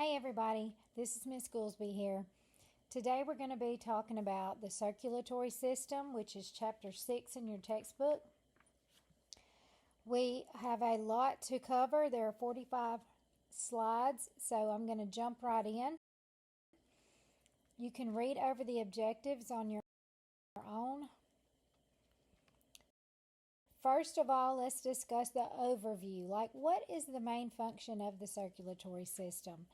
Hey everybody, this is Miss Goolsby here. Today we're going to be talking about the circulatory system, which is chapter 6 in your textbook. We have a lot to cover. There are 45 slides, so I'm going to jump right in. You can read over the objectives on your own. First of all, let's discuss the overview. Like, what is the main function of the circulatory system?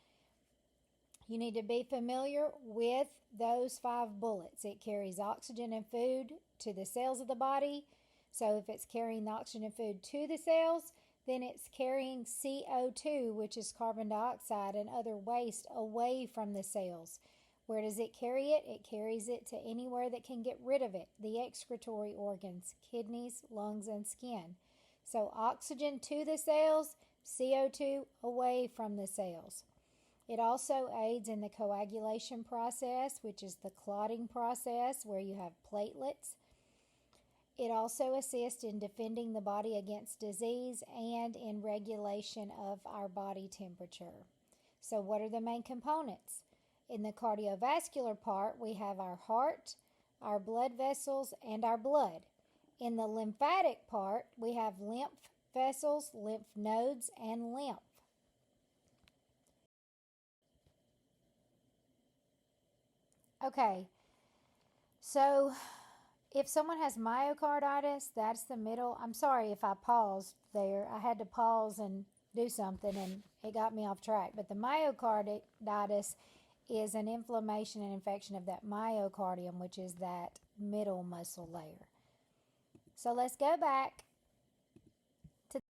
You need to be familiar with those 5 bullets. It carries oxygen and food to the cells of the body. So if it's carrying the oxygen and food to the cells, then it's carrying CO2, which is carbon dioxide, and other waste away from the cells. Where does it carry it? It carries it to anywhere that can get rid of it. The excretory organs, kidneys, lungs, and skin. So oxygen to the cells, CO2 away from the cells. It also aids in the coagulation process, which is the clotting process where you have platelets. It also assists in defending the body against disease and in regulation of our body temperature. So what are the main components? In the cardiovascular part, we have our heart, our blood vessels, and our blood. In the lymphatic part, we have lymph vessels, lymph nodes, and lymph. Okay, so if someone has myocarditis, that's the middle. I'm sorry if I paused there. I had to pause and do something and it got me off track. But the myocarditis is an inflammation and infection of that myocardium, which is that middle muscle layer. So let's go back to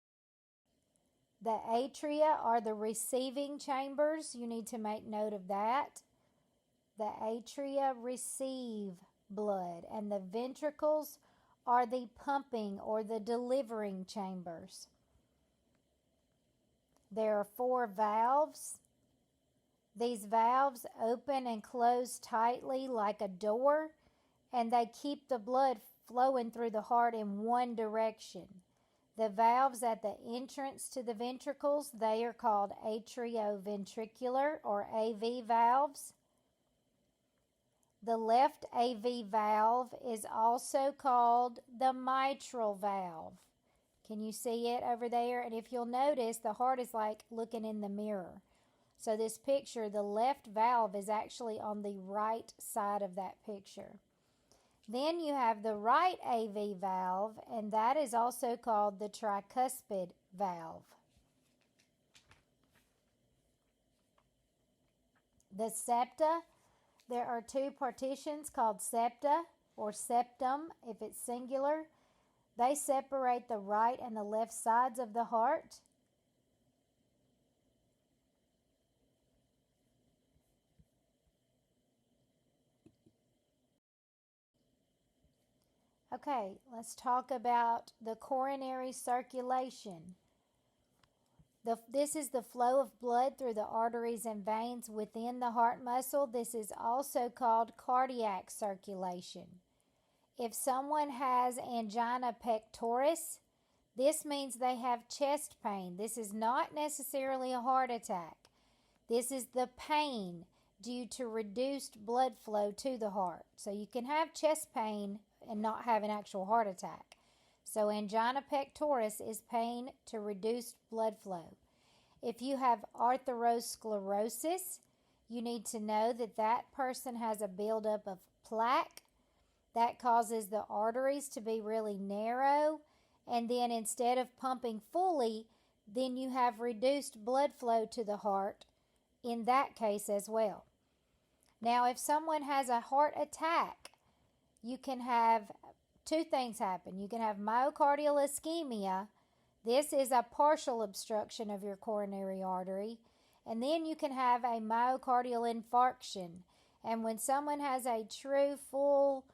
the atria are the receiving chambers. You need to make note of that. The atria receive blood, and the ventricles are the pumping or the delivering chambers. There are 4 valves. These valves open and close tightly like a door, and they keep the blood flowing through the heart in one direction. The valves at the entrance to the ventricles, they are called atrioventricular or AV valves. The left AV valve is also called the mitral valve. Can you see it over there? And if you'll notice, the heart is like looking in the mirror. So this picture, the left valve is actually on the right side of that picture. Then you have the right AV valve, and that is also called the tricuspid valve. The septa, there are 2 partitions called septa or septum if it's singular. They separate the right and the left sides of the heart. Okay, let's talk about the coronary circulation. This is the flow of blood through the arteries and veins within the heart muscle. This is also called cardiac circulation. If someone has angina pectoris, this means they have chest pain. This is not necessarily a heart attack. This is the pain due to reduced blood flow to the heart. So you can have chest pain and not have an actual heart attack. So angina pectoris is pain to reduced blood flow. If you have atherosclerosis, you need to know that that person has a buildup of plaque that causes the arteries to be really narrow, and then instead of pumping fully, then you have reduced blood flow to the heart in that case as well. Now, if someone has a heart attack, you can have 2 things happen. You can have myocardial ischemia. This is a partial obstruction of your coronary artery. And then you can have a myocardial infarction. And when someone has a true, full,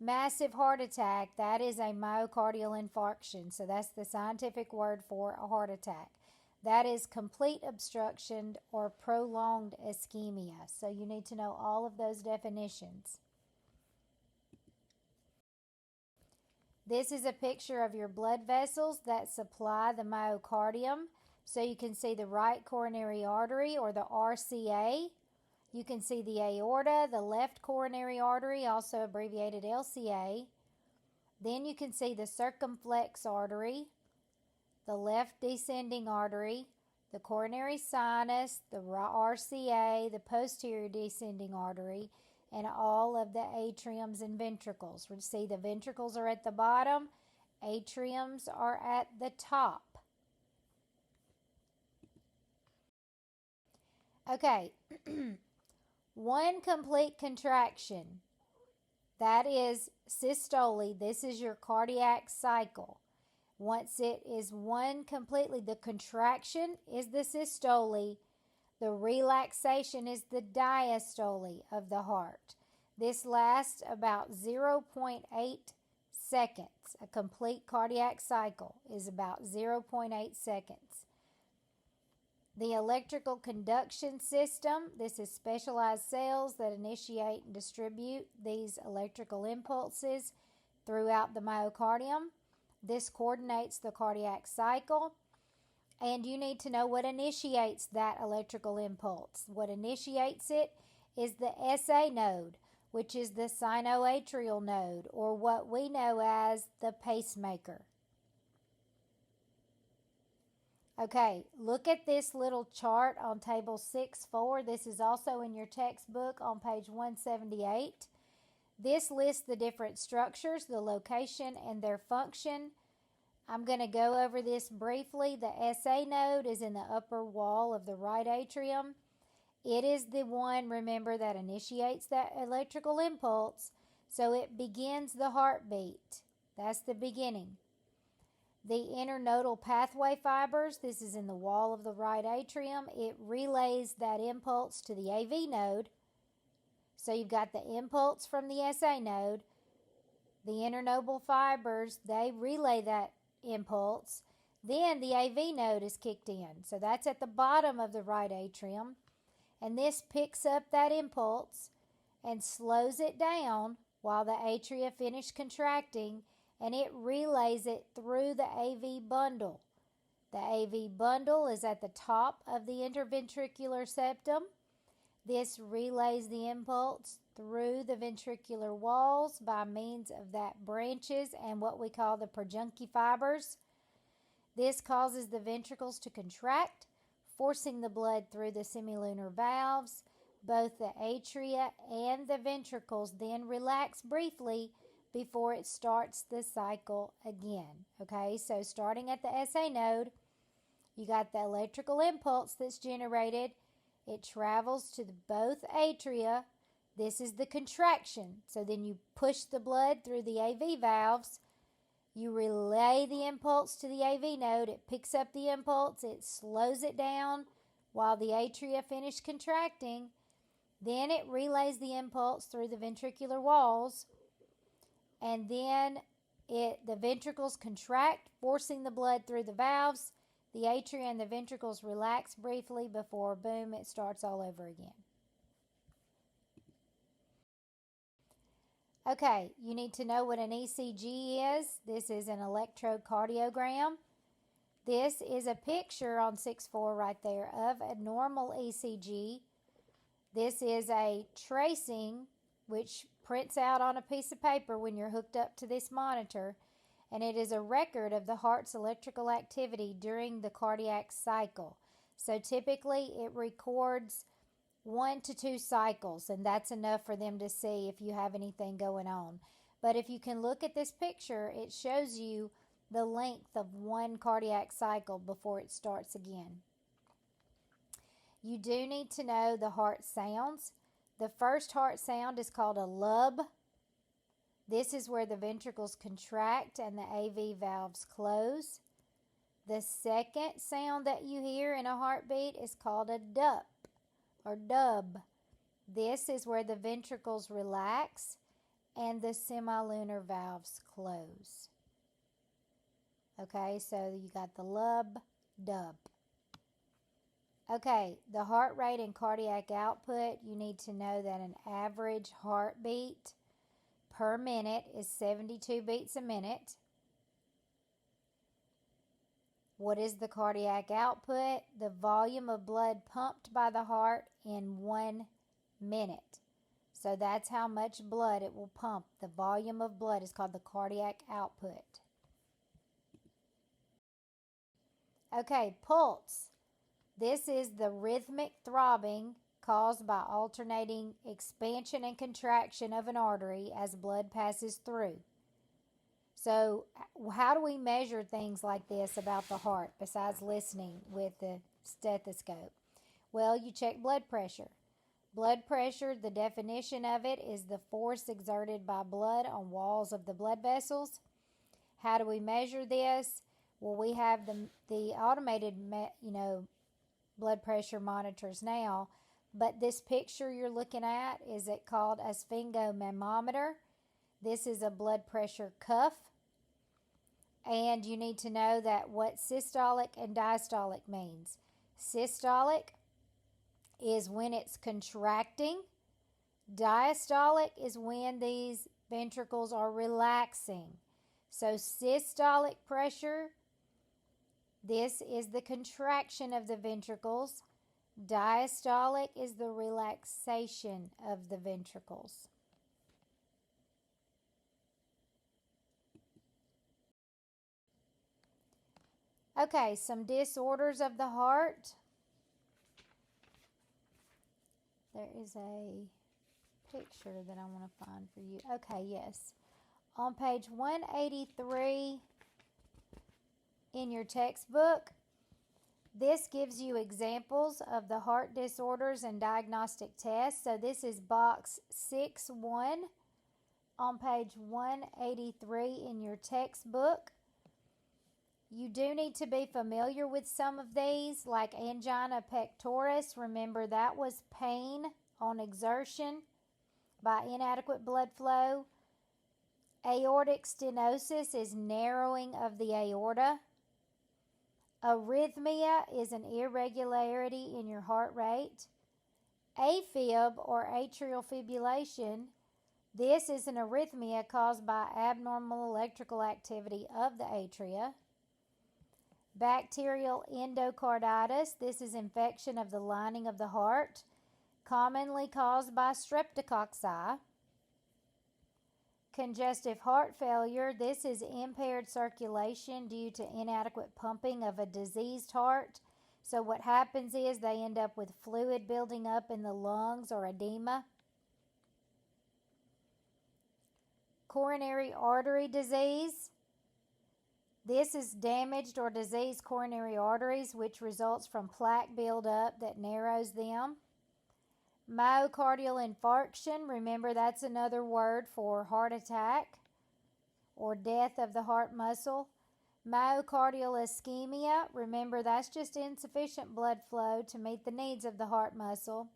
massive heart attack, that is a myocardial infarction. So that's the scientific word for a heart attack. That is complete obstruction or prolonged ischemia. So you need to know all of those definitions. This is a picture of your blood vessels that supply the myocardium. So you can see the right coronary artery, or the RCA. You can see the aorta, the left coronary artery, also abbreviated LCA. Then you can see the circumflex artery, the left descending artery, the coronary sinus, the RCA, the posterior descending artery, and all of the atriums and ventricles. We see the ventricles are at the bottom, atriums are at the top. Okay, one complete contraction, that is systole. This is your cardiac cycle. Once it is one completely, the contraction is the systole, the relaxation is the diastole of the heart. This lasts about 0.8 seconds. A complete cardiac cycle is about 0.8 seconds. The electrical conduction system, this is specialized cells that initiate and distribute these electrical impulses throughout the myocardium. This coordinates the cardiac cycle, and you need to know what initiates that electrical impulse. What initiates it is the SA node, which is the sinoatrial node, or what we know as the pacemaker. Okay, look at this little chart on table 6.4. This is also in your textbook on page 178. This lists the different structures, the location, and their function. I'm going to go over this briefly. The SA node is in the upper wall of the right atrium. It is the one, remember, that initiates that electrical impulse, so it begins the heartbeat. That's the beginning. The internodal pathway fibers, this is in the wall of the right atrium. It relays that impulse to the AV node. So you've got the impulse from the SA node. The internodal fibers, they relay that impulse. Then the AV node is kicked in. So that's at the bottom of the right atrium. And this picks up that impulse and slows it down while the atria finish contracting, and it relays it through the AV bundle. The AV bundle is at the top of the interventricular septum. This relays the impulse through the ventricular walls by means of that branches and what we call the Purkinje fibers. This causes the ventricles to contract, forcing the blood through the semilunar valves. Both the atria and the ventricles then relax briefly before it starts the cycle again. Okay, so starting at the SA node, you got the electrical impulse that's generated. It travels to both atria. This is the contraction. So then you push the blood through the AV valves. You relay the impulse to the AV node. It picks up the impulse. It slows it down while the atria finish contracting. Then it relays the impulse through the ventricular walls. And then the ventricles contract, forcing the blood through the valves. The atria and the ventricles relax briefly before, boom, it starts all over again. Okay, you need to know what an ECG is. This is an electrocardiogram. This is a picture on 6.4 right there of a normal ECG. This is a tracing which prints out on a piece of paper when you're hooked up to this monitor, and it is a record of the heart's electrical activity during the cardiac cycle. So typically it records 1 to 2 cycles, and that's enough for them to see if you have anything going on. But if you can look at this picture, it shows you the length of one cardiac cycle before it starts again. You do need to know the heart sounds. The first heart sound is called a lub. This is where the ventricles contract and the AV valves close. The second sound that you hear in a heartbeat is called a dup or dub. This is where the ventricles relax and the semilunar valves close. Okay, so you got the lub, dub. Okay, the heart rate and cardiac output, you need to know that an average heartbeat per minute is 72 beats a minute. What is the cardiac output? The volume of blood pumped by the heart in 1 minute. So that's how much blood it will pump. The volume of blood is called the cardiac output. Okay, pulse. This is the rhythmic throbbing caused by alternating expansion and contraction of an artery as blood passes through. So how do we measure things like this about the heart besides listening with the stethoscope? Well, you check blood pressure. Blood pressure, the definition of it is the force exerted by blood on walls of the blood vessels. How do we measure this? Well, we have the automated, blood pressure monitors now, but this picture you're looking at is it called a sphygmomanometer. This is a blood pressure cuff. And you need to know that what systolic and diastolic means. Systolic is when it's contracting. Diastolic is when these ventricles are relaxing. So systolic pressure, this is the contraction of the ventricles. Diastolic is the relaxation of the ventricles. Okay, some disorders of the heart. There is a picture that I want to find for you. Okay, yes. On page 183 in your textbook, this gives you examples of the heart disorders and diagnostic tests. So this is box 6-1 on page 183 in your textbook. You do need to be familiar with some of these, like angina pectoris. Remember, that was pain on exertion by inadequate blood flow. Aortic stenosis is narrowing of the aorta. Arrhythmia is an irregularity in your heart rate. AFib, or atrial fibrillation, this is an arrhythmia caused by abnormal electrical activity of the atria. Bacterial endocarditis, this is infection of the lining of the heart, commonly caused by streptococci. Congestive heart failure, this is impaired circulation due to inadequate pumping of a diseased heart. So what happens is they end up with fluid building up in the lungs or edema. Coronary artery disease, this is damaged or diseased coronary arteries, which results from plaque buildup that narrows them. Myocardial infarction, remember that's another word for heart attack or death of the heart muscle. Myocardial ischemia, remember that's just insufficient blood flow to meet the needs of the heart muscle.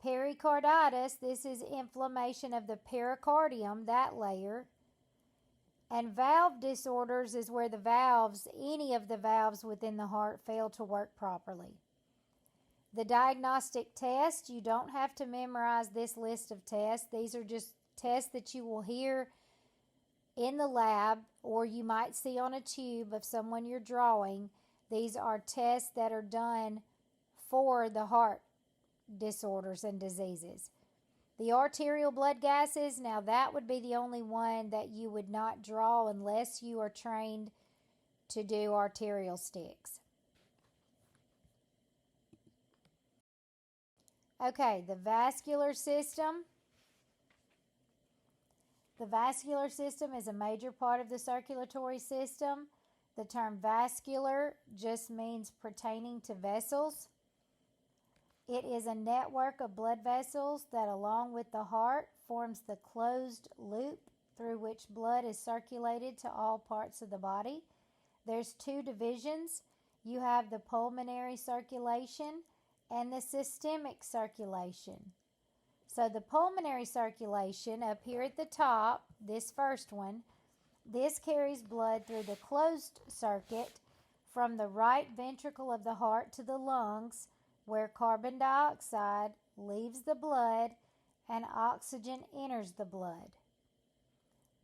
Pericarditis, this is inflammation of the pericardium, that layer. And valve disorders is where the valves, any of the valves within the heart, fail to work properly. The diagnostic test, you don't have to memorize this list of tests. These are just tests that you will hear in the lab, or you might see on a tube of someone you're drawing. These are tests that are done for the heart disorders and diseases. The arterial blood gases, now that would be the only one that you would not draw unless you are trained to do arterial sticks. Okay, the vascular system. The vascular system is a major part of the circulatory system. The term vascular just means pertaining to vessels. It is a network of blood vessels that, along with the heart, forms the closed loop through which blood is circulated to all parts of the body. There's two divisions. You have the pulmonary circulation and the systemic circulation. So the pulmonary circulation up here at the top, this first one, this carries blood through the closed circuit from the right ventricle of the heart to the lungs, where carbon dioxide leaves the blood and oxygen enters the blood.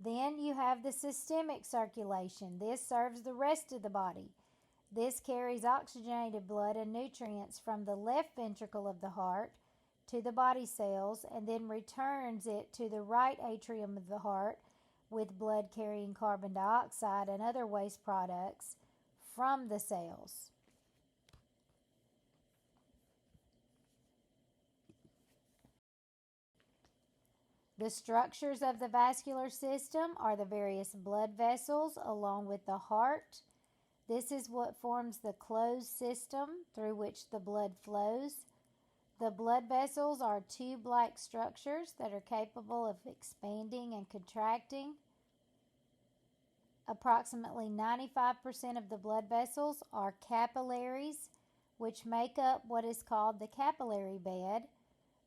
Then you have the systemic circulation. This serves the rest of the body. This carries oxygenated blood and nutrients from the left ventricle of the heart to the body cells and then returns it to the right atrium of the heart with blood carrying carbon dioxide and other waste products from the cells. The structures of the vascular system are the various blood vessels along with the heart. This is what forms the closed system through which the blood flows. The blood vessels are tube-like structures that are capable of expanding and contracting. Approximately 95% of the blood vessels are capillaries, which make up what is called the capillary bed.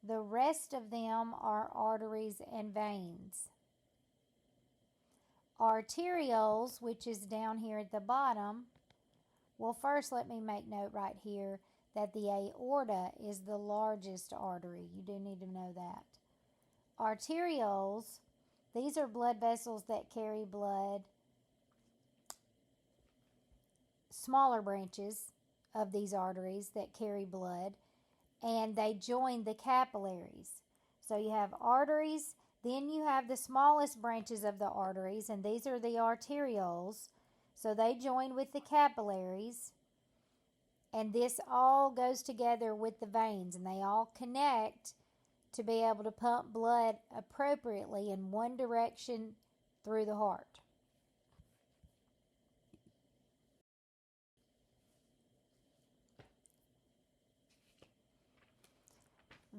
The rest of them are arteries and veins. Arterioles, which is down here at the bottom, well, first let me make note right here that the aorta is the largest artery. You do need to know that. Arterioles, these are blood vessels that carry blood, smaller branches of these arteries that carry blood, and they join the capillaries. So you have arteries, then you have the smallest branches of the arteries, and these are the arterioles. So they join with the capillaries, and this all goes together with the veins, and they all connect to be able to pump blood appropriately in one direction through the heart.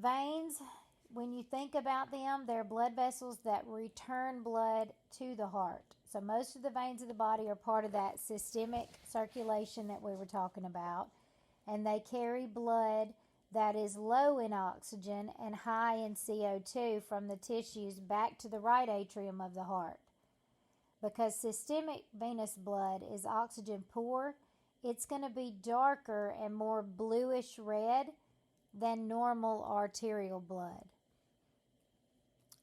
Veins, when you think about them, they're blood vessels that return blood to the heart. So most of the veins of the body are part of that systemic circulation that we were talking about, and they carry blood that is low in oxygen and high in CO2 from the tissues back to the right atrium of the heart. Because systemic venous blood is oxygen poor, it's going to be darker and more bluish red than normal arterial blood.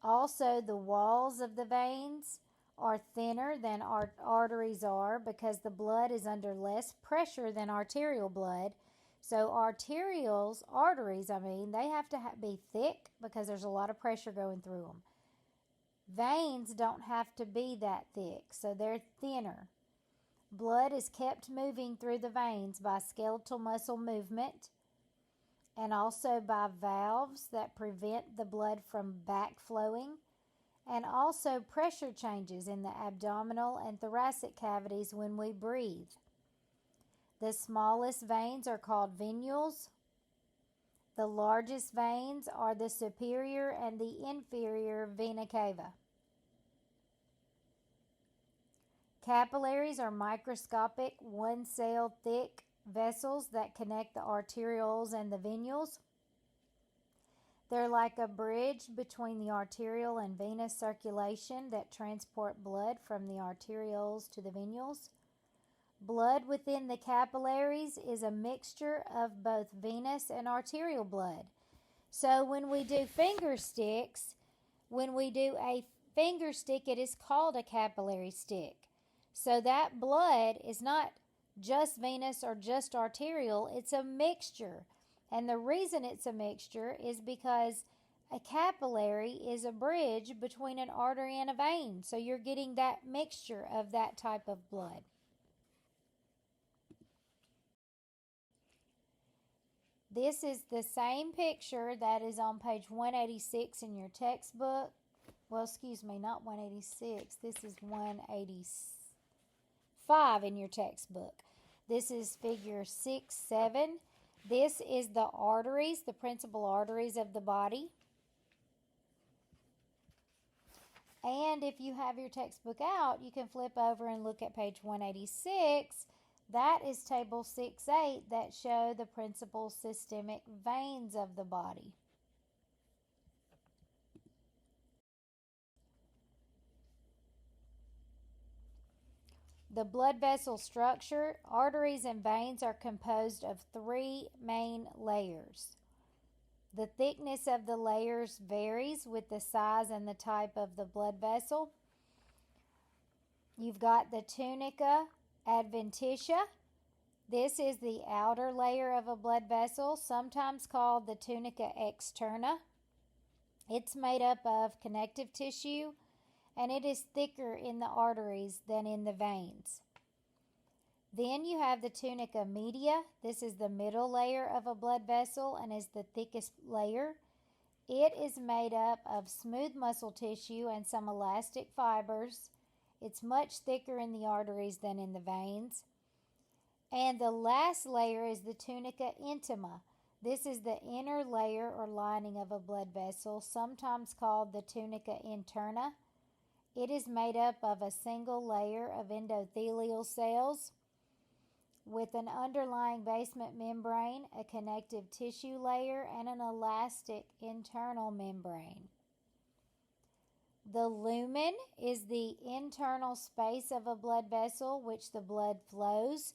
Also, the walls of the veins are thinner than arteries are because the blood is under less pressure than arterial blood. So arteries, they have to be thick because there's a lot of pressure going through them. Veins don't have to be that thick, so they're thinner. Blood is kept moving through the veins by skeletal muscle movement and also by valves that prevent the blood from backflowing, and also pressure changes in the abdominal and thoracic cavities when we breathe. The smallest veins are called venules. The largest veins are the superior and the inferior vena cava. Capillaries are microscopic, one-cell thick vessels that connect the arterioles and the venules. They're like a bridge between the arterial and venous circulation that transport blood from the arterioles to the venules. Blood within the capillaries is a mixture of both venous and arterial blood. So when we do finger sticks, it is called a capillary stick. So that blood is not just venous or just arterial, it's a mixture. And the reason it's a mixture is because a capillary is a bridge between an artery and a vein. So you're getting that mixture of that type of blood. This is the same picture that is on page 186 in your textbook. Well, excuse me, not 186. This is 185 in your textbook. This is figure 6-7. This is the arteries, the principal arteries of the body. And if you have your textbook out, you can flip over and look at page 186. That is table 6-8 that show the principal systemic veins of the body. The blood vessel structure, arteries and veins are composed of 3 main layers. The thickness of the layers varies with the size and the type of the blood vessel. You've got the tunica adventitia, This is the outer layer of a blood vessel, sometimes called the tunica externa. It's made up of connective tissue, and it is thicker in the arteries than in the veins. Then you have the tunica media. This is the middle layer of a blood vessel and is the thickest layer. It is made up of smooth muscle tissue and some elastic fibers. It's much thicker in the arteries than in the veins. And the last layer is the tunica intima. This is the inner layer or lining of a blood vessel, sometimes called the tunica interna. It is made up of a single layer of endothelial cells with an underlying basement membrane, a connective tissue layer, and an elastic internal membrane. The lumen is the internal space of a blood vessel which the blood flows.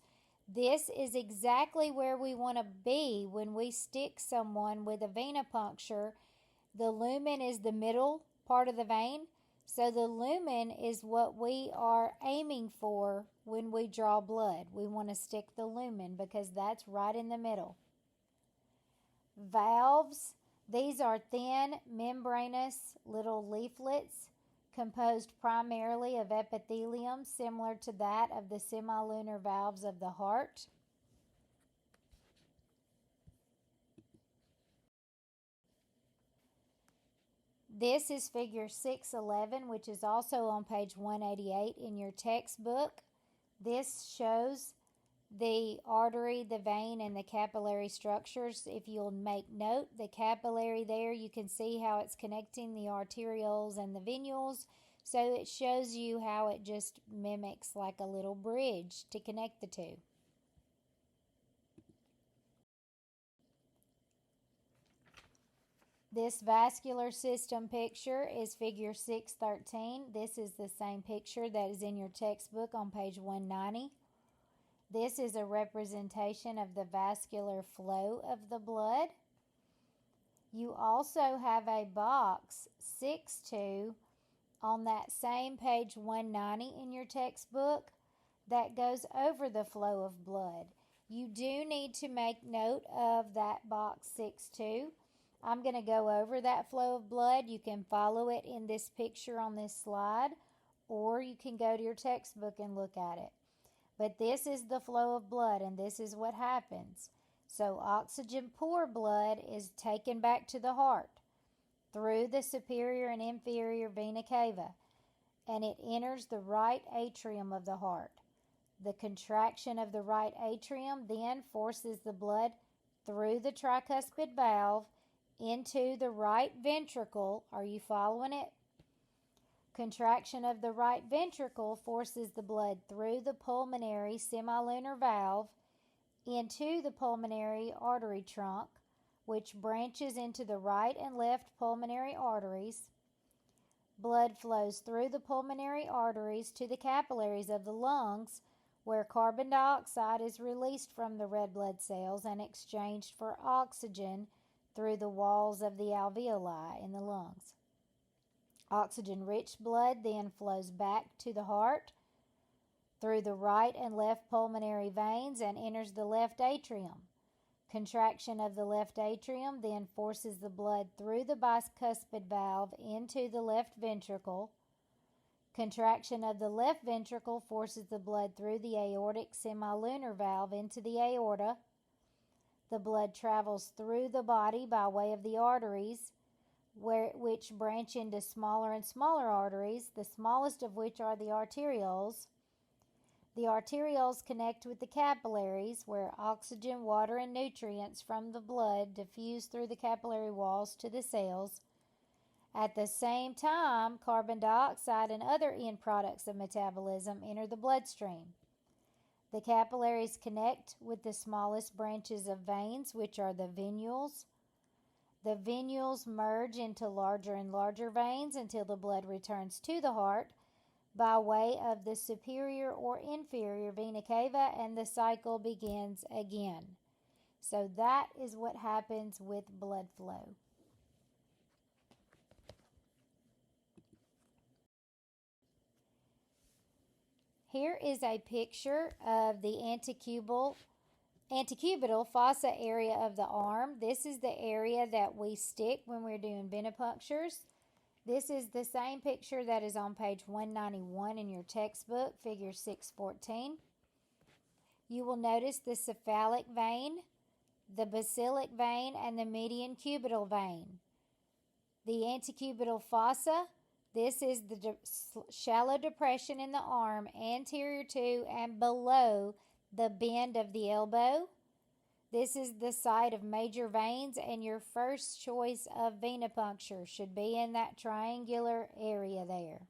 This is exactly where we want to be when we stick someone with a venipuncture. The lumen is the middle part of the vein. So the lumen is what we are aiming for when we draw blood. We want to stick the lumen because that's right in the middle. Valves, these are thin, membranous little leaflets composed primarily of epithelium, similar to that of the semilunar valves of the heart. This is figure 611, which is also on page 188 in your textbook. This shows the artery, the vein, and the capillary structures. If you'll make note, the capillary there, you can see how it's connecting the arterioles and the venules. So it shows you how it just mimics like a little bridge to connect the two. This vascular system picture is figure 613. This is the same picture that is in your textbook on page 190. This is a representation of the vascular flow of the blood. You also have a box 6-2 on that same page 190 in your textbook that goes over the flow of blood. You do need to make note of that box 6-2. I'm going to go over that flow of blood. You can follow it in this picture on this slide, or you can go to your textbook and look at it. But this is the flow of blood, and this is what happens. So oxygen-poor blood is taken back to the heart through the superior and inferior vena cava, and it enters the right atrium of the heart. The contraction of the right atrium then forces the blood through the tricuspid valve into the right ventricle. Are you following it? Contraction of the right ventricle forces the blood through the pulmonary semilunar valve into the pulmonary artery trunk, which branches into the right and left pulmonary arteries. Blood flows through the pulmonary arteries to the capillaries of the lungs, where carbon dioxide is released from the red blood cells and exchanged for oxygen through the walls of the alveoli in the lungs. Oxygen-rich blood then flows back to the heart through the right and left pulmonary veins and enters the left atrium. Contraction of the left atrium then forces the blood through the bicuspid valve into the left ventricle. Contraction of the left ventricle forces the blood through the aortic semilunar valve into the aorta. The blood travels through the body by way of the arteries, which branch into smaller and smaller arteries, the smallest of which are the arterioles. The arterioles connect with the capillaries, where oxygen, water, and nutrients from the blood diffuse through the capillary walls to the cells. At the same time, carbon dioxide and other end products of metabolism enter the bloodstream. The capillaries connect with the smallest branches of veins, which are the venules. The venules merge into larger and larger veins until the blood returns to the heart by way of the superior or inferior vena cava, and the cycle begins again. So that is what happens with blood flow. Here is a picture of the anticubal antecubital fossa area of the arm. This is the area that we stick when we're doing venipunctures. This is the same picture that is on page 191 in your textbook, figure 614. You will notice the cephalic vein, the basilic vein, and the median cubital vein. The antecubital fossa, this is the shallow depression in the arm anterior to and below the bend of the elbow. This is the site of major veins, and your first choice of venipuncture should be in that triangular area there.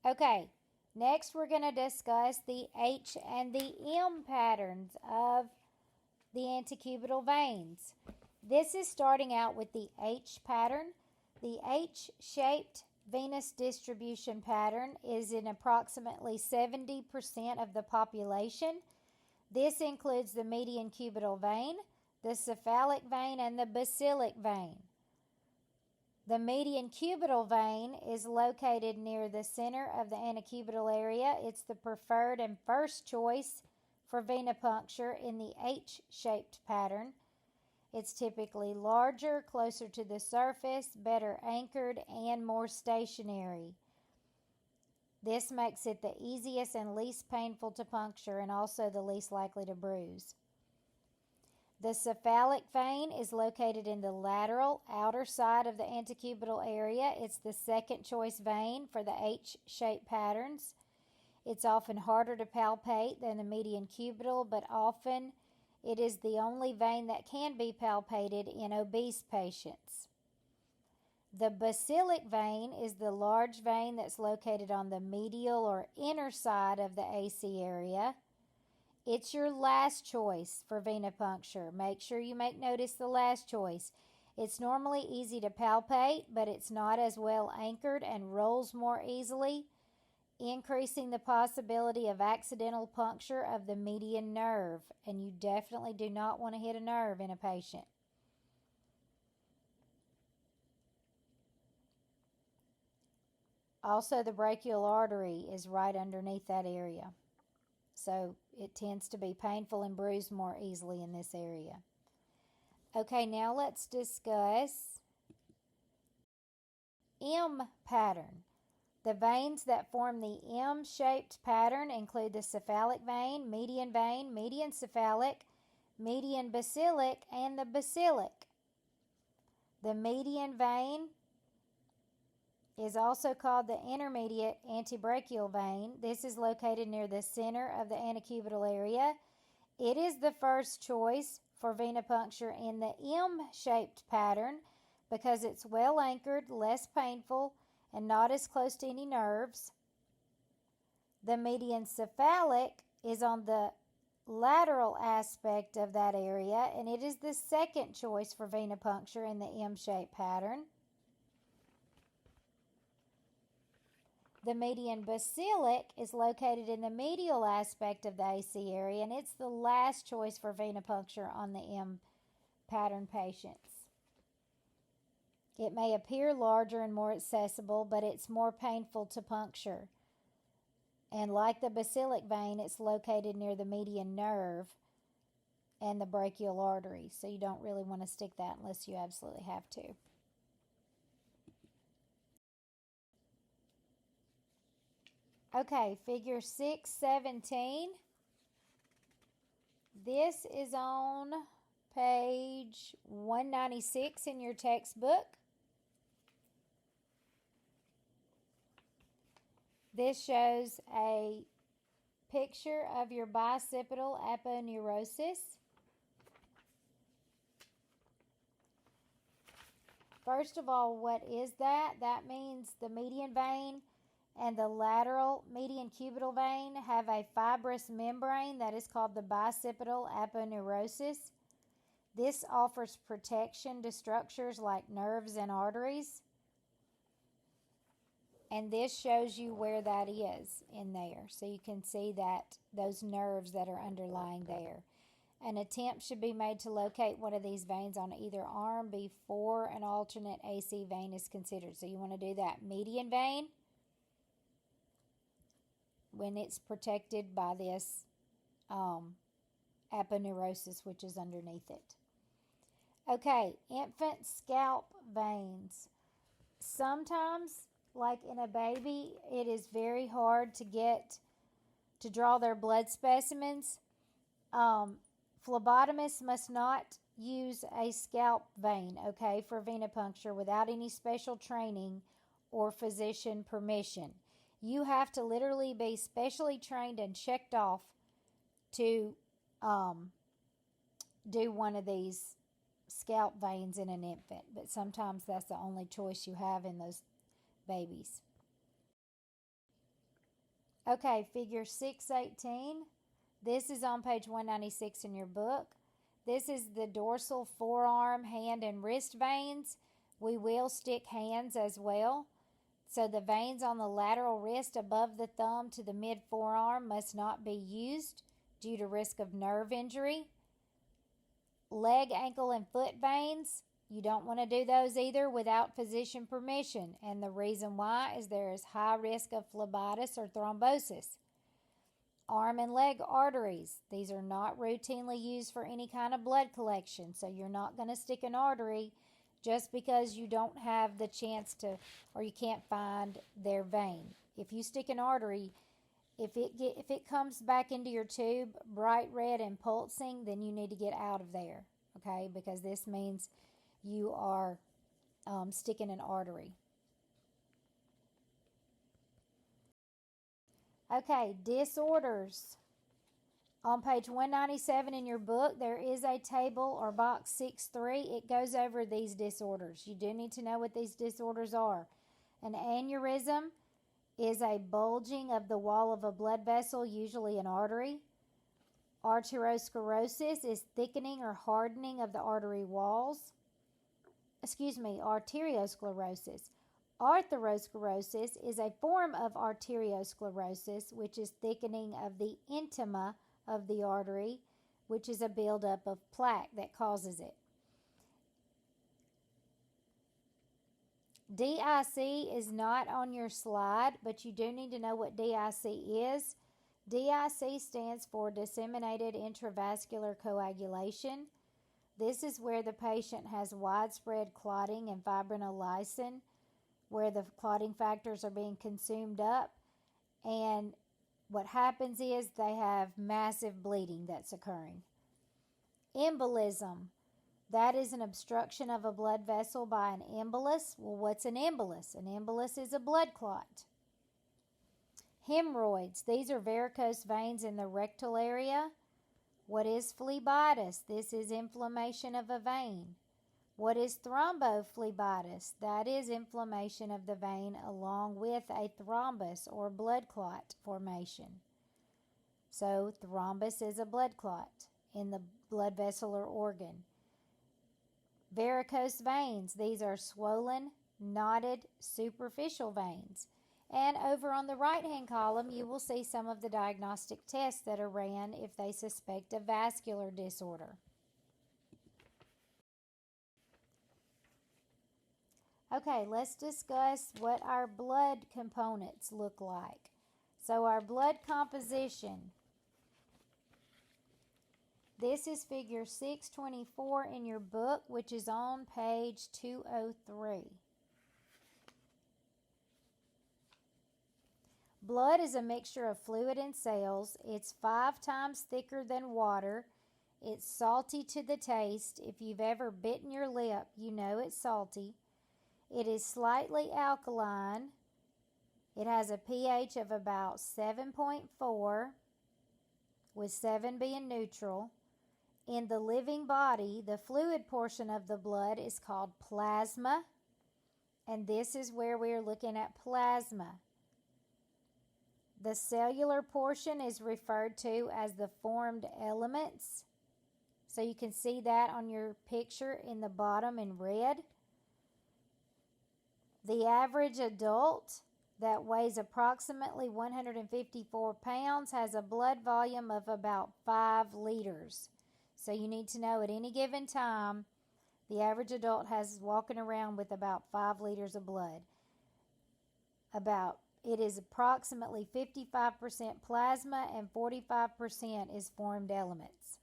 Okay, next we're going to discuss the H and the M patterns of the antecubital veins. This is starting out with the H pattern. The H-shaped venous distribution pattern is in approximately 70% of the population. This includes the median cubital vein, the cephalic vein, and the basilic vein. The median cubital vein is located near the center of the antecubital area. It's the preferred and first choice for venipuncture in the H-shaped pattern. It's typically larger, closer to the surface, better anchored, and more stationary. This makes it the easiest and least painful to puncture and also the least likely to bruise. The cephalic vein is located in the lateral outer side of the antecubital area. It's the second choice vein for the H-shaped patterns. It's often harder to palpate than the median cubital, but often it is the only vein that can be palpated in obese patients. The basilic vein is the large vein that's located on the medial or inner side of the AC area. It's your last choice for venipuncture. Make sure you notice the last choice. It's normally easy to palpate, but it's not as well anchored and rolls more easily, increasing the possibility of accidental puncture of the median nerve, and you definitely do not want to hit a nerve in a patient. Also, the brachial artery is right underneath that area, so it tends to be painful and bruised more easily in this area. Okay, now let's discuss M pattern. The veins that form the M-shaped pattern include the cephalic vein, median cephalic, median basilic, and the basilic. The median vein is also called the intermediate antebrachial vein. This is located near the center of the antecubital area. It is the first choice for venipuncture in the M-shaped pattern because it's well anchored, less painful, and not as close to any nerves. The median cephalic is on the lateral aspect of that area, and it is the second choice for venipuncture in the M-shaped pattern. The median basilic is located in the medial aspect of the AC area, and it's the last choice for venipuncture on the M pattern patients. It may appear larger and more accessible, but it's more painful to puncture. And like the basilic vein, it's located near the median nerve and the brachial artery, so you don't really want to stick that unless you absolutely have to. Okay, figure 617. This is on page 196 in your textbook. This shows a picture of your bicipital aponeurosis. First of all, what is that? That means the median vein and the lateral median cubital vein have a fibrous membrane that is called the bicipital aponeurosis. This offers protection to structures like nerves and arteries. And this shows you where that is in there. So you can see that those nerves that are underlying there. An attempt should be made to locate one of these veins on either arm before an alternate AC vein is considered. So you want to do that median vein when it's protected by this aponeurosis, which is underneath it. Okay, infant scalp veins. Sometimes, like in a baby, it is very hard to draw their blood specimens. Phlebotomists must not use a scalp vein, okay, for venipuncture without any special training or physician permission. You have to literally be specially trained and checked off to do one of these scalp veins in an infant, but sometimes that's the only choice you have in those babies. Okay, figure 618. This is on page 196 in your book. This is the dorsal forearm, hand, and wrist veins. We will stick hands as well. So the veins on the lateral wrist above the thumb to the mid forearm must not be used due to risk of nerve injury. Leg, ankle, and foot veins, you don't want to do those either without physician permission. And the reason why is there is high risk of phlebitis or thrombosis. Arm and leg arteries, these are not routinely used for any kind of blood collection. So you're not going to stick an artery just because you don't have the chance to, or you can't find their vein. If you stick an artery, if it comes back into your tube bright red and pulsing, then you need to get out of there, okay? Because this means you are sticking an artery. Okay, disorders. On page 197 in your book, there is a table or box 6.3. It goes over these disorders. You do need to know what these disorders are. An aneurysm is a bulging of the wall of a blood vessel, usually an artery. Arteriosclerosis is thickening or hardening of the artery walls. Arteriosclerosis. Atherosclerosis is a form of arteriosclerosis, which is thickening of the intima of the artery, which is a buildup of plaque that causes it. DIC is not on your slide, but you do need to know what DIC is. DIC stands for disseminated intravascular coagulation. This is where the patient has widespread clotting and fibrinolysin, where the clotting factors are being consumed up, and what happens is they have massive bleeding that's occurring. Embolism. That is an obstruction of a blood vessel by an embolus. Well, what's an embolus? An embolus is a blood clot. Hemorrhoids. These are varicose veins in the rectal area. What is phlebitis? This is inflammation of a vein. What is thrombophlebitis? That is inflammation of the vein along with a thrombus or blood clot formation. So thrombus is a blood clot in the blood vessel or organ. Varicose veins, these are swollen, knotted, superficial veins. And over on the right-hand column, you will see some of the diagnostic tests that are ran if they suspect a vascular disorder. Okay, let's discuss what our blood components look like. So our blood composition. This is figure 624 in your book, which is on page 203. Blood is a mixture of fluid and cells. It's 5 times thicker than water. It's salty to the taste. If you've ever bitten your lip, you know it's salty. It is slightly alkaline. It has a pH of about 7.4, with 7 being neutral. In the living body, the fluid portion of the blood is called plasma, and this is where we are looking at plasma. The cellular portion is referred to as the formed elements. So you can see that on your picture in the bottom in red. The average adult that weighs approximately 154 pounds has a blood volume of about 5 liters. So you need to know at any given time, the average adult has walking around with about 5 liters of blood. it is approximately 55% plasma and 45% is formed elements.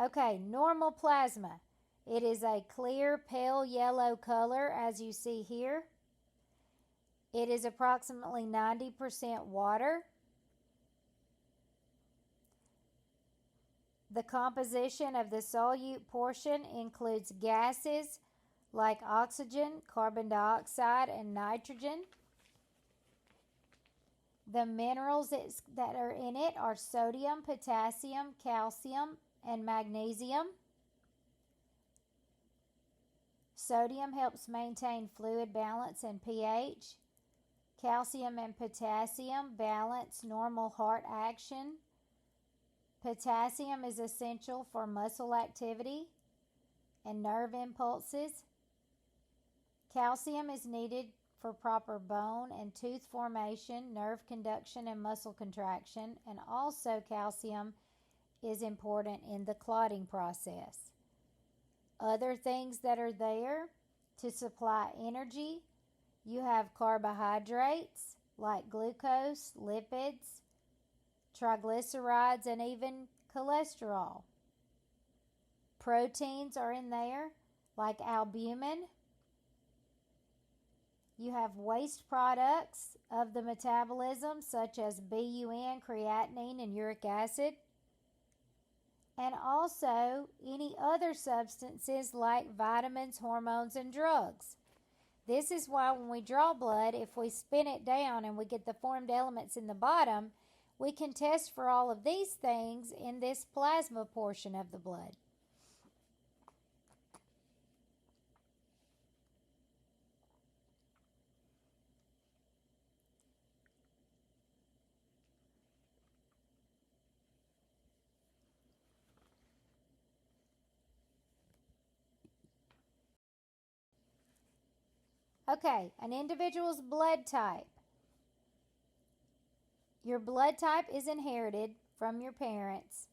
Okay, normal plasma. It is a clear pale yellow color as you see here. It is approximately 90% water. The composition of the solute portion includes gases like oxygen, carbon dioxide, and nitrogen. The minerals that are in it are sodium, potassium, calcium, and magnesium. Sodium helps maintain fluid balance and pH. Calcium and potassium balance normal heart action. Potassium is essential for muscle activity and nerve impulses. Calcium is needed for proper bone and tooth formation, nerve conduction, and muscle contraction, and also calcium is important in the clotting process. Other things that are there to supply energy, you have carbohydrates like glucose, lipids, triglycerides, and even cholesterol. Proteins are in there like albumin. You have waste products of the metabolism such as BUN, creatinine, and uric acid. And also any other substances like vitamins, hormones, and drugs. This is why when we draw blood, if we spin it down and we get the formed elements in the bottom, we can test for all of these things in this plasma portion of the blood. Okay, an individual's blood type. Your blood type is inherited from your parents.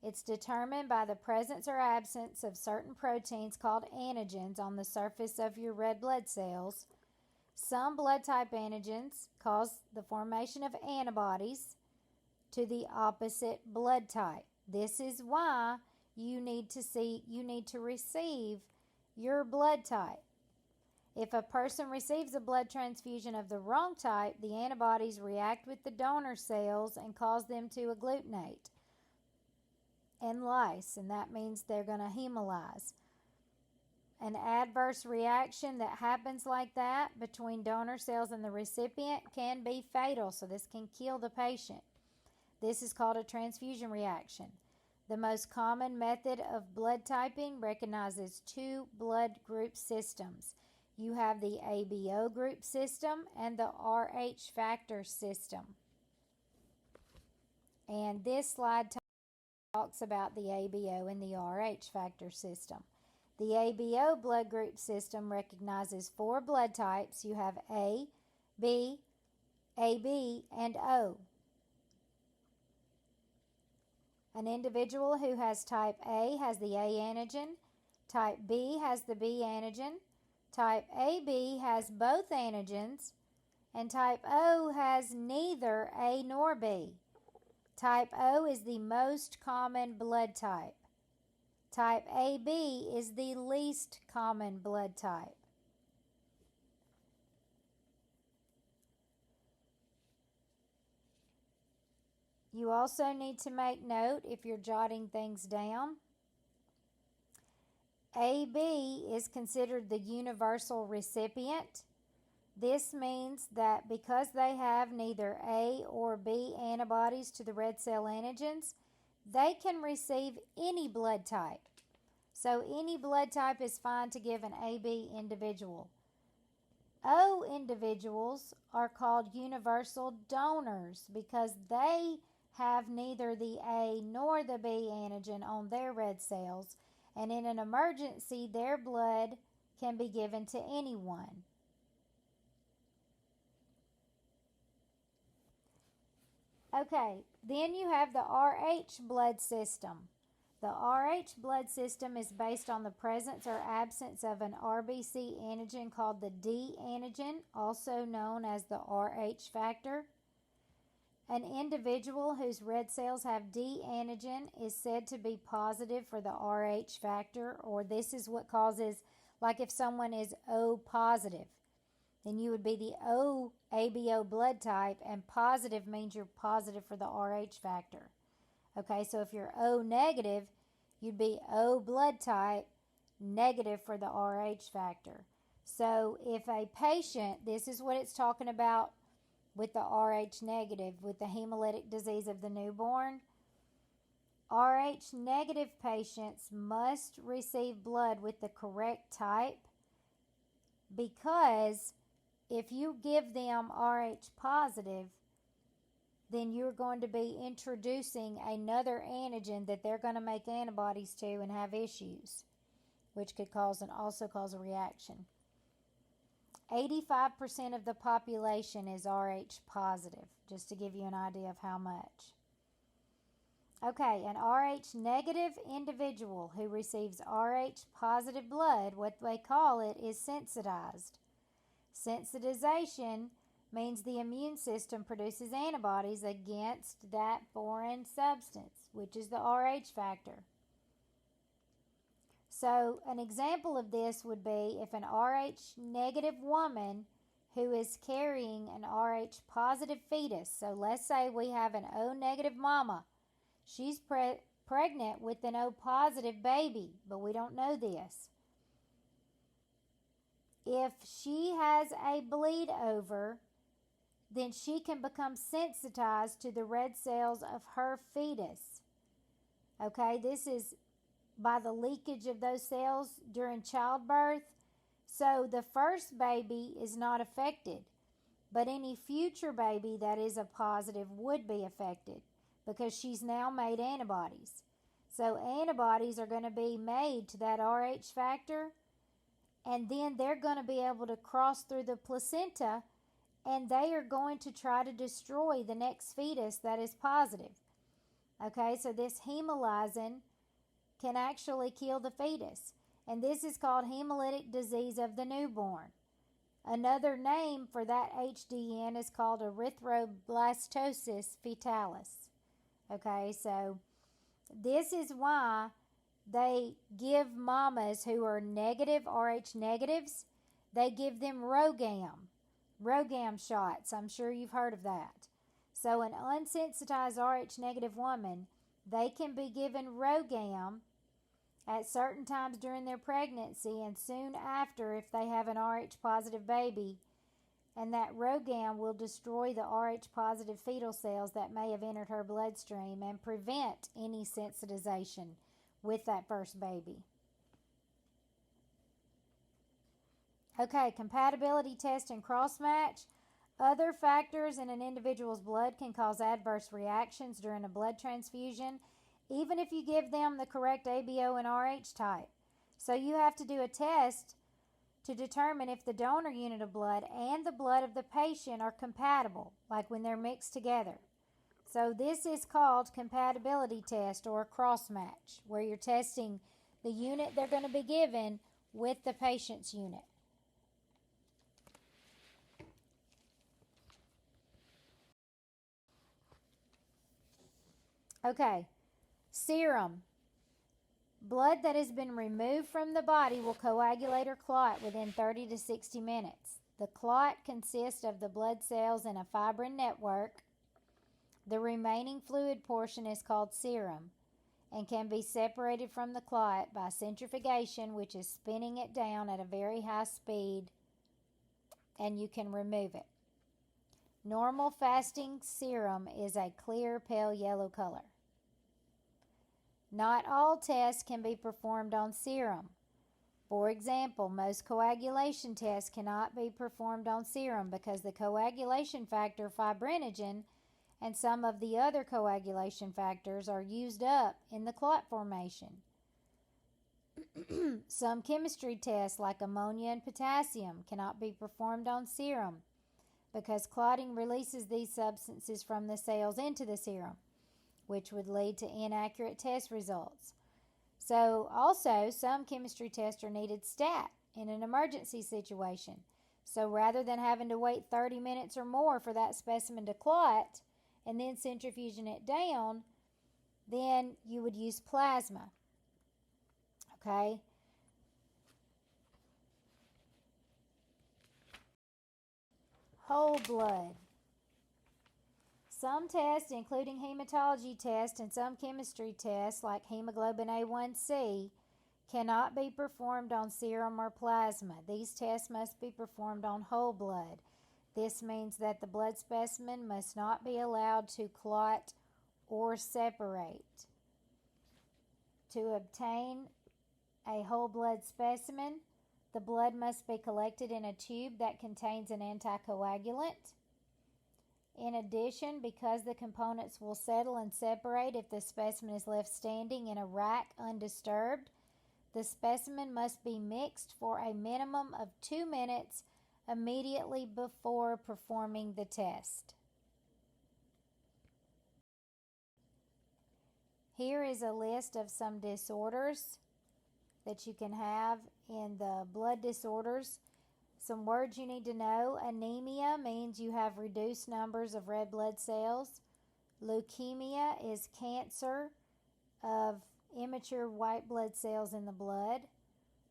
It's determined by the presence or absence of certain proteins called antigens on the surface of your red blood cells. Some blood type antigens cause the formation of antibodies to the opposite blood type. This is why you need to receive your blood type. If a person receives a blood transfusion of the wrong type, the antibodies react with the donor cells and cause them to agglutinate and lyse, and that means they're going to hemolyze. An adverse reaction that happens like that between donor cells and the recipient can be fatal, so this can kill the patient. This is called a transfusion reaction. The most common method of blood typing recognizes two blood group systems. You have the ABO group system and the RH factor system. And this slide talks about the ABO and the RH factor system. The ABO blood group system recognizes four blood types. You have A, B, AB, and O. An individual who has type A has the A antigen, type B has the B antigen, type AB has both antigens, and type O has neither A nor B. Type O is the most common blood type. Type AB is the least common blood type. You also need to make note if you're jotting things down. AB is considered the universal recipient. This means that because they have neither A or B antibodies to the red cell antigens, they can receive any blood type. So any blood type is fine to give an AB individual. O individuals are called universal donors because they have neither the A nor the B antigen on their red cells, and in an emergency, their blood can be given to anyone. Okay, then you have the RH blood system. The Rh blood system is based on the presence or absence of an RBC antigen called the D antigen, also known as the Rh factor. An individual whose red cells have D antigen is said to be positive for the Rh factor, or this is what causes, like if someone is O positive, then you would be the O ABO blood type, and positive means you're positive for the Rh factor. Okay, so if you're O negative, you'd be O blood type, negative for the Rh factor. So if a patient, this is what it's talking about with the Rh negative, with the hemolytic disease of the newborn. Rh negative patients must receive blood with the correct type, because if you give them Rh positive, then you're going to be introducing another antigen that they're going to make antibodies to and have issues, which could also cause a reaction. 85% of the population is Rh positive, just to give you an idea of how much. Okay, an Rh negative individual who receives Rh positive blood, what they call it is sensitized. Sensitization means the immune system produces antibodies against that foreign substance, which is the Rh factor. So an example of this would be if an Rh negative woman who is carrying an Rh positive fetus, so let's say we have an O negative mama, she's pregnant with an O positive baby, but we don't know this. If she has a bleed over, then she can become sensitized to the red cells of her fetus. Okay, this is by the leakage of those cells during childbirth. So the first baby is not affected, but any future baby that is a positive would be affected because she's now made antibodies. So antibodies are going to be made to that Rh factor, and then they're going to be able to cross through the placenta, and they are going to try to destroy the next fetus that is positive. Okay, so this hemolysin can actually kill the fetus, and this is called hemolytic disease of the newborn. Another name for that HDN is called erythroblastosis fetalis. Okay, so this is why they give mamas who are negative, Rh negatives, they give them Rogam shots. I'm sure you've heard of that. So an unsensitized Rh negative woman, they can be given Rogam at certain times during their pregnancy and soon after if they have an Rh positive baby, and that Rogam will destroy the Rh positive fetal cells that may have entered her bloodstream and prevent any sensitization with that first baby. Okay, compatibility test and cross-match. Other factors in an individual's blood can cause adverse reactions during a blood transfusion, even if you give them the correct ABO and Rh type. So you have to do a test to determine if the donor unit of blood and the blood of the patient are compatible, like when they're mixed together. So this is called compatibility test or a cross-match, where you're testing the unit they're going to be given with the patient's unit. Okay, serum. Blood that has been removed from the body will coagulate or clot within 30 to 60 minutes. The clot consists of the blood cells in a fibrin network. The remaining fluid portion is called serum and can be separated from the clot by centrifugation, which is spinning it down at a very high speed, and you can remove it. Normal fasting serum is a clear pale yellow color. Not all tests can be performed on serum. For example, most coagulation tests cannot be performed on serum because the coagulation factor fibrinogen and some of the other coagulation factors are used up in the clot formation. Some chemistry tests like ammonia and potassium cannot be performed on serum because clotting releases these substances from the cells into the serum, which would lead to inaccurate test results. So also, some chemistry tests are needed stat in an emergency situation. So rather than having to wait 30 minutes or more for that specimen to clot and then centrifuging it down, then you would use plasma. Okay? Whole blood. Some tests, including hematology tests and some chemistry tests like hemoglobin A1C, cannot be performed on serum or plasma. These tests must be performed on whole blood. This means that the blood specimen must not be allowed to clot or separate. To obtain a whole blood specimen, the blood must be collected in a tube that contains an anticoagulant. In addition, because the components will settle and separate if the specimen is left standing in a rack undisturbed, the specimen must be mixed for a minimum of 2 minutes immediately before performing the test. Here is a list of some disorders that you can have in the blood disorders. Some words you need to know. Anemia means you have reduced numbers of red blood cells. Leukemia is cancer of immature white blood cells in the blood.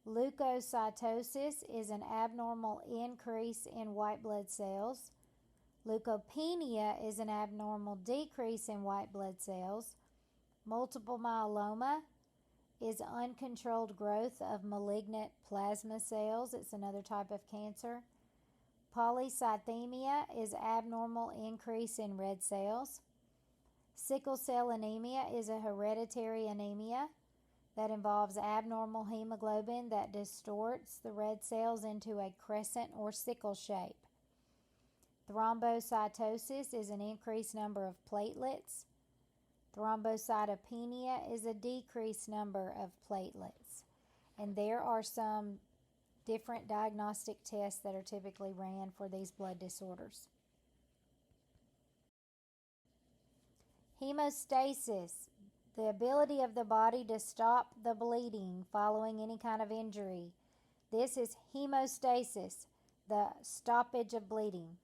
Leukocytosis is an abnormal increase in white blood cells. Leukopenia is an abnormal decrease in white blood cells. Multiple myeloma is uncontrolled growth of malignant plasma cells. It's another type of cancer. Polycythemia is abnormal increase in red cells. Sickle cell anemia is a hereditary anemia that involves abnormal hemoglobin that distorts the red cells into a crescent or sickle shape. Thrombocytosis is an increased number of platelets. Thrombocytopenia is a decreased number of platelets. And there are some different diagnostic tests that are typically ran for these blood disorders. Hemostasis, the ability of the body to stop the bleeding following any kind of injury. This is hemostasis, the stoppage of bleeding.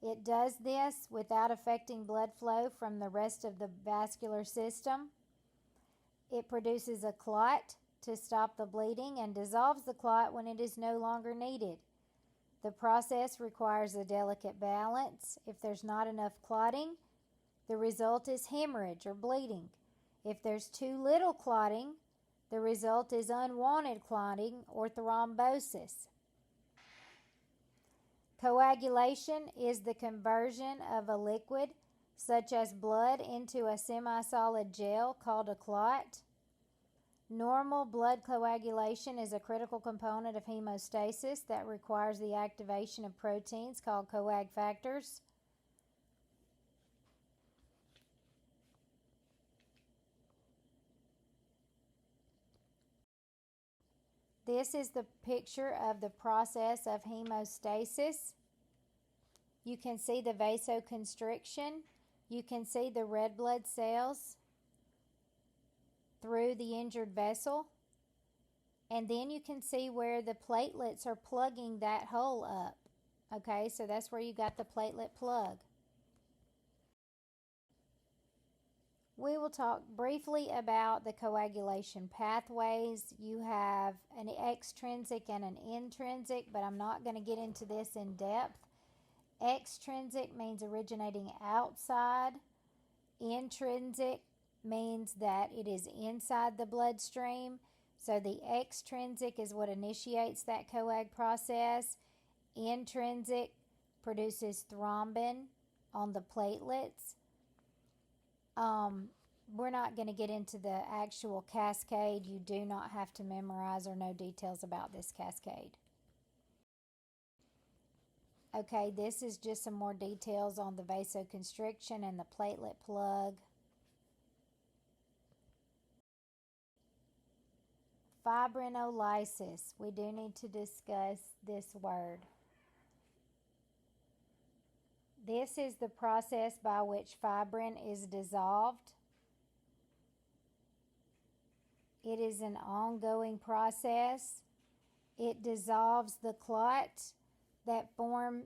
It does this without affecting blood flow from the rest of the vascular system. It produces a clot to stop the bleeding and dissolves the clot when it is no longer needed. The process requires a delicate balance. If there's not enough clotting, the result is hemorrhage or bleeding. If there's too little clotting, the result is unwanted clotting or thrombosis. Coagulation is the conversion of a liquid, such as blood, into a semi-solid gel called a clot. Normal blood coagulation is a critical component of hemostasis that requires the activation of proteins called coag factors. This is the picture of the process of hemostasis. You can see the vasoconstriction. You can see the red blood cells through the injured vessel. And then you can see where the platelets are plugging that hole up. Okay, so that's where you got the platelet plug. We will talk briefly about the coagulation pathways. You have an extrinsic and an intrinsic, but I'm not going to get into this in depth. Extrinsic means originating outside. Intrinsic means that it is inside the bloodstream. So the extrinsic is what initiates that coag process. Intrinsic produces thrombin on the platelets. We're not going to get into the actual cascade. You do not have to memorize or know details about this cascade. Okay, this is just some more details on the vasoconstriction and the platelet plug. Fibrinolysis. We do need to discuss this word. This is the process by which fibrin is dissolved. It is an ongoing process. It dissolves the clots that form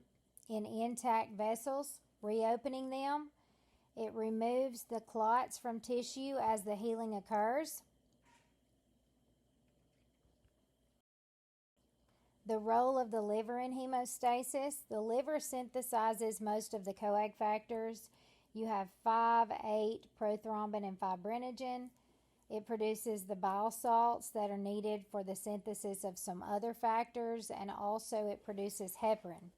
in intact vessels, reopening them. It removes the clots from tissue as the healing occurs. The role of the liver in hemostasis. The liver synthesizes most of the coag factors. You have 5, 8, prothrombin, and fibrinogen. It produces the bile salts that are needed for the synthesis of some other factors, and also it produces heparin.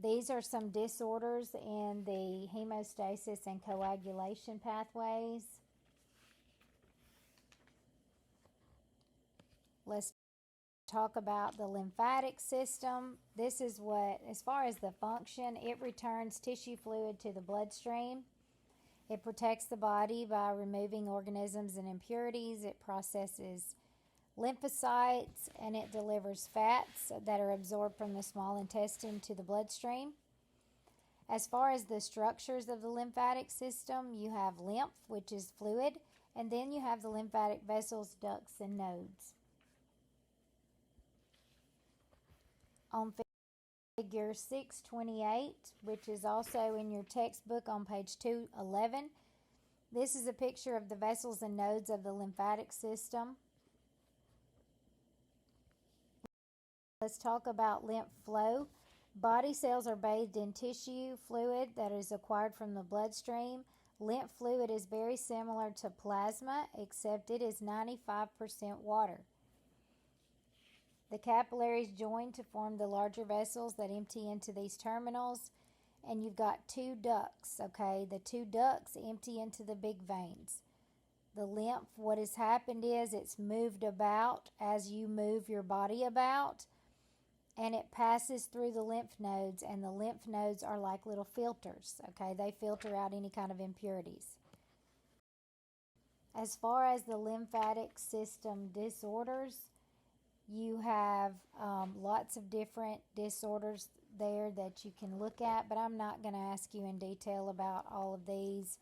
These are some disorders in the hemostasis and coagulation pathways. Let's talk about the lymphatic system. This is what, as far as the function, it returns tissue fluid to the bloodstream. It protects the body by removing organisms and impurities. It processes lymphocytes, and it delivers fats that are absorbed from the small intestine to the bloodstream. As far as the structures of the lymphatic system, you have lymph, which is fluid, and then you have the lymphatic vessels, ducts, and nodes. On Figure 628, which is also in your textbook on page 211, this is a picture of the vessels and nodes of the lymphatic system. Let's talk about lymph flow. Body cells are bathed in tissue fluid that is acquired from the bloodstream. Lymph fluid is very similar to plasma, except it is 95% water. The capillaries join to form the larger vessels that empty into these terminals, and you've got 2 ducts, okay? The 2 ducts empty into the big veins. The lymph, what has happened is it's moved about as you move your body about, and it passes through the lymph nodes, and the lymph nodes are like little filters, okay? They filter out any kind of impurities. As far as the lymphatic system disorders, you have lots of different disorders there that you can look at, but I'm not going to ask you in detail about all of these.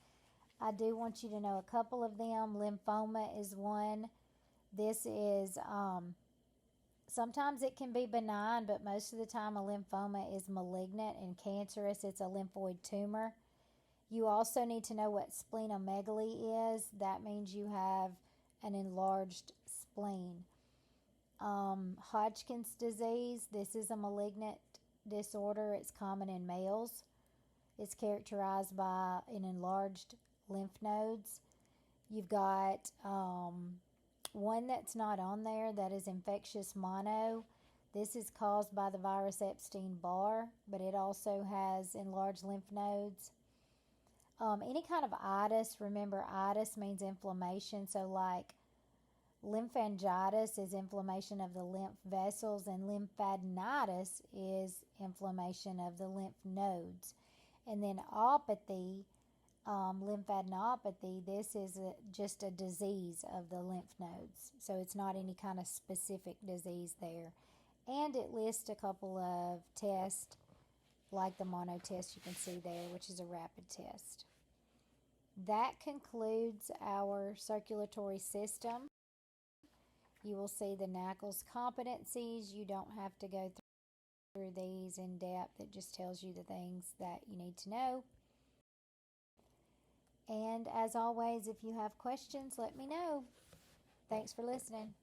I do want you to know a couple of them. Lymphoma is one. This is, sometimes it can be benign, but most of the time a lymphoma is malignant and cancerous. It's a lymphoid tumor. You also need to know what splenomegaly is. That means you have an enlarged spleen. Hodgkin's disease, this is a malignant disorder. It's common in males. It's characterized by an enlarged lymph nodes. You've got one that's not on there, that is infectious mono. This is caused by the virus Epstein-Barr, but it also has enlarged lymph nodes. Any kind of itis, remember itis means inflammation, so like lymphangitis is inflammation of the lymph vessels, and lymphadenitis is inflammation of the lymph nodes. And then apathy, lymphadenopathy, this is just a disease of the lymph nodes. So it's not any kind of specific disease there. And it lists a couple of tests, like the mono test you can see there, which is a rapid test. That concludes our circulatory system. You will see the NACLS competencies. You don't have to go through these in depth. It just tells you the things that you need to know. And as always, if you have questions, let me know. Thanks for listening.